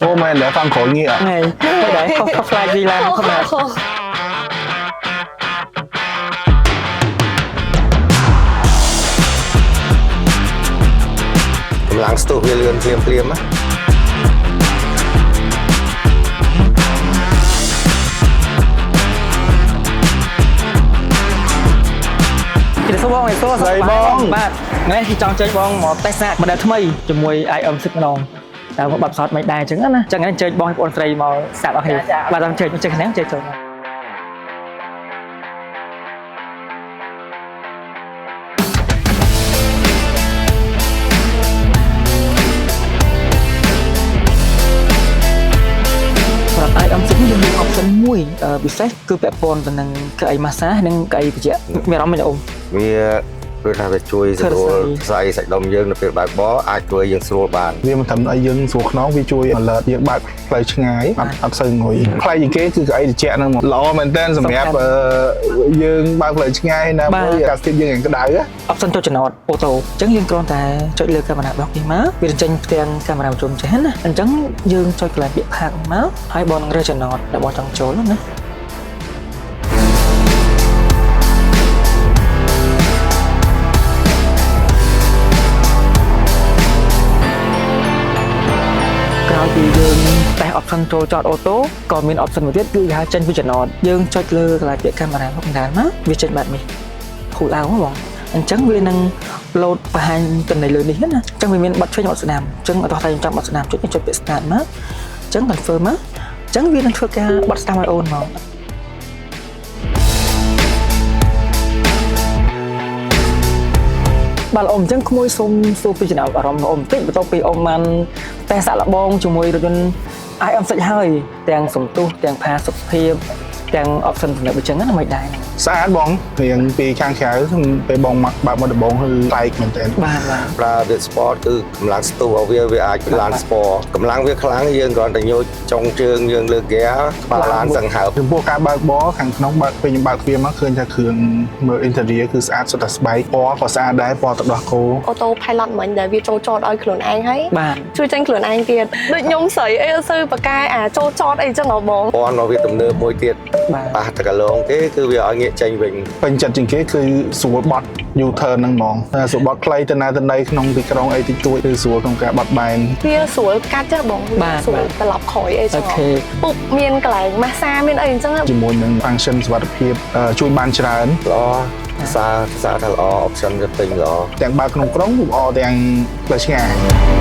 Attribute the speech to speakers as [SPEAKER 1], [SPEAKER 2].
[SPEAKER 1] ô mày đểฟัง khổ nghĩa à?
[SPEAKER 2] Này, cái đấy không fly gì làm không nào.
[SPEAKER 3] កម្លាំងស្ទុះវាលឿនភ្លាមៗណា
[SPEAKER 2] Chị số bông này số
[SPEAKER 1] Dây bông.
[SPEAKER 2] bạn ngay thì trong chơi bông một tay sạc mà đã thay cho mùi ai âm sức nồng tao có bập sọt mấy đài trứng á chẳng hạn chơi bông on tray màu sạc ở hình và đang chơi chơi ném chơi chơi ai âm sức nhưng học sinh mùi bị xét cứ bẹp bồn và năng cái massage năng cái gì mẹ đó mình ôm
[SPEAKER 3] វាព្រោះថាវាជួយស្រួលស្អីសាច់ដុំយើងនៅពេលបើកបោអាចធ្វើយើងស្រួលបាន
[SPEAKER 1] វាមិនត្រឹមឲ្យយើងស្រួលខ្នងវាជួយ alert យើងបើកផ្លូវឆ្ងាយអត់សូវងុយផ្លូវជាងគេគឺកៅអីត្រជាក់ហ្នឹងល្អមែនតើសម្រាប់យើងបើកផ្លូវឆ្ងាយណាមួយអាកាសធាតុយើងក្តៅ
[SPEAKER 2] option ចូលចំណតអូតូអញ្ចឹងយើងគ្រាន់តែចុចលើកាមេរ៉ារបស់នេះមកវាចេញផ្ទាំងកាមេរ៉ាជុំចេះណាអញ្ចឹងយើងចុចកន្លែងពាក្យផាកមកហើយបងនឹងរើសចំណតដែលបងចង់ចូលណា thì dương tay optionចូលចតអូតូក៏មាន option មួយទៀតគឺគេហៅចេញពីចំណតយើងចុចលើកន្លែងពាក្យកាមេរ៉ាក្នុងដានមកវាចេញបែបនេះហូលអៅបងអញ្ចឹងវានឹង load បង្ហាញទៅនៅលើនេះណាអញ្ចឹងវាមានបတ်ឆ្វេងបတ်ស្ដាំអញ្ចឹងអត់ថាយើងចាំបတ်ស្ដាំចុចពាក្យ start មកអញ្ចឹង confirm មកអញ្ចឹងវានឹងធ្វើការបတ်ស្ដាំឲ្យអូនមកបាទអ៊ំអញ្ចឹងក្មួយសុំសួរពីចំណាប់អារម្មណ៍របស់អ៊ំបន្តិចបន្ទាប់ពីអ៊ំបានតែសាក់លបងជាមួយរថយន្ត ai âm sạch hơiទាំងសំទុះទាំងផាសុខភាពទាំង option សម្រាប់អញ្ចឹងណាមិនដែរ
[SPEAKER 1] ស្អាតបងរៀងពីខាងក្រៅពេលបងបើកមកដំបងគឺប្លែកមែនតើ
[SPEAKER 2] បាទបាទ
[SPEAKER 3] ប្រើវា sport គឺកម្លាំងស្ទុះរបស់វាអាចពីឡាន sport កម្លាំងវាខ្លាំងយើងគ្រាន់តែញូចចុងជើងយើងលើក gear ក្បាលឡានសង្ហើប
[SPEAKER 1] ចំពោះការបើកបរខាងក្នុងបើកពេលខ្ញុំបើកទ្វារមកឃើញថាគ្រឿងមើល interior គឺស្អាតសុទ្ធតែស្បែកពណ៌ក៏ស្អាតដែរពណ៌ទឹកដោះគោ
[SPEAKER 4] auto pilot មិញដែលវាចូលចតឲ្យខ្លួនឯងហើយ
[SPEAKER 2] បាទ
[SPEAKER 4] ជួយចេញខ្លួនឯងទៀតដូចខ្ញុំស្រីអីអត់សូវបកកែចូលចតអីចឹងហ៎បង
[SPEAKER 3] ពណ៌របស់វាទំនើបមួយទៀត
[SPEAKER 2] បាទ
[SPEAKER 3] ប៉ះតកឡងទេគឺវាឲ្យងាកចេញវិញ
[SPEAKER 1] ពេញចិត្តជាងគេគឺស្រួលបត់ U-turn ហ្នឹងហ្មងស្រួលបត់ខ្លីទៅណាទៅណីក្នុងទីក្រុងអីតិចតួចគឺស្រួលក្នុងការបត់បែន
[SPEAKER 4] វាស្រួលកាត់ចឹងបងស្រួលត្រឡប់ក្រោយអីចឹងពុកមានកន្លែងម៉ាស្សាមានអីអញ្ចឹង
[SPEAKER 1] ជាមួយនឹង function សុវត្ថិភាពជួយបានច្រើន
[SPEAKER 3] ល្អសារថាល្អ option ទៅពេញល្អ
[SPEAKER 1] ទាំងបើកក្នុងក្រុងល្អទាំងផ្លូវឆ្ងាយ